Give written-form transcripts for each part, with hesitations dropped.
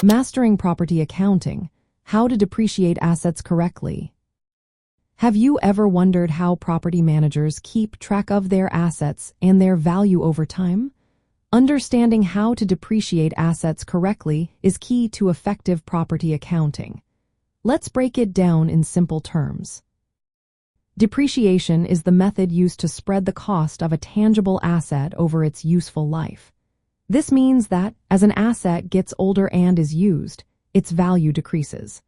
Mastering property accounting, how to depreciate assets correctly. Have you ever wondered how property managers keep track of their assets and their value over time? Understanding how to depreciate assets correctly is key to effective property accounting. Let's break it down in simple terms. Depreciation is the method used to spread the cost of a tangible asset over its useful life. This means that, as an asset gets older and is used, its value decreases.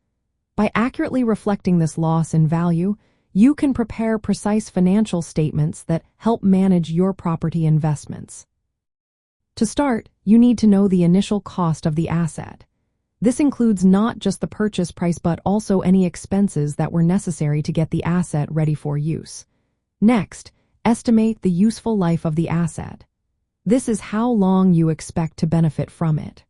By accurately reflecting this loss in value, you can prepare precise financial statements that help manage your property investments. To start, you need to know the initial cost of the asset. This includes not just the purchase price but also any expenses that were necessary to get the asset ready for use. Next, estimate the useful life of the asset. This is how long you expect to benefit from it.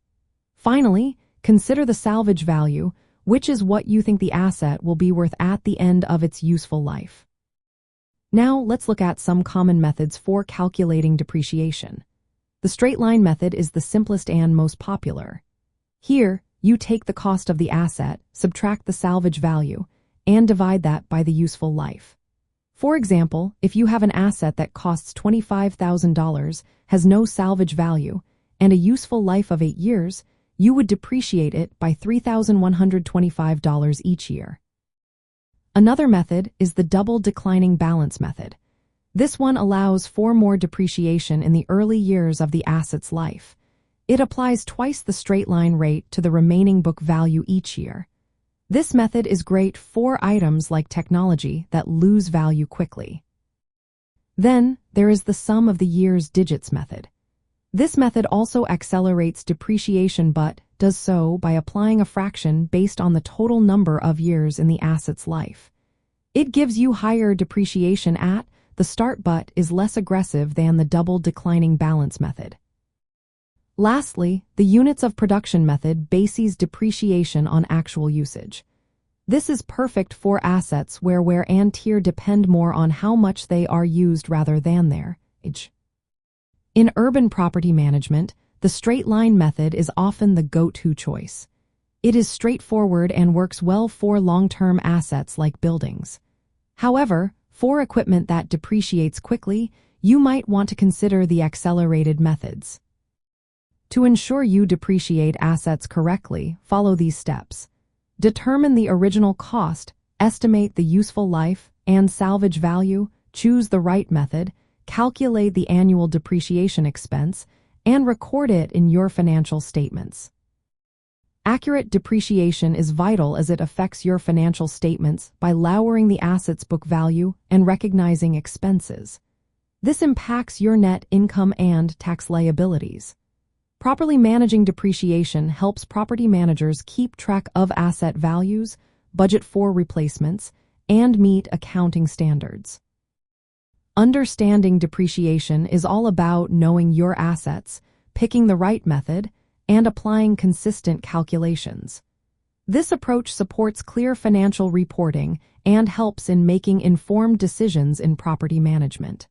Finally, consider the salvage value, which is what you think the asset will be worth at the end of its useful life. Now, let's look at some common methods for calculating depreciation. The straight line method is the simplest and most popular. Here, you take the cost of the asset, subtract the salvage value, and divide that by the useful life. For example, if you have an asset that costs $25,000, has no salvage value, and a useful life of 8 years, you would depreciate it by $3,125 each year. Another method is the double declining balance method. This one allows for more depreciation in the early years of the asset's life. It applies twice the straight-line rate to the remaining book value each year. This method is great for items like technology that lose value quickly. Then, there is the sum of the years digits method. This method also accelerates depreciation but does so by applying a fraction based on the total number of years in the asset's life. It gives you higher depreciation at the start but is less aggressive than the double declining balance method. Lastly, the units of production method bases depreciation on actual usage. This is perfect for assets where wear and tear depend more on how much they are used rather than their age. In urban property management, the straight line method is often the go-to choice. It is straightforward and works well for long-term assets like buildings. However, for equipment that depreciates quickly, you might want to consider the accelerated methods. To ensure you depreciate assets correctly, follow these steps. Determine the original cost, estimate the useful life and salvage value, choose the right method, calculate the annual depreciation expense, and record it in your financial statements. Accurate depreciation is vital as it affects your financial statements by lowering the asset's book value and recognizing expenses. This impacts your net income and tax liabilities. Properly managing depreciation helps property managers keep track of asset values, budget for replacements, and meet accounting standards. Understanding depreciation is all about knowing your assets, picking the right method, and applying consistent calculations. This approach supports clear financial reporting and helps in making informed decisions in property management.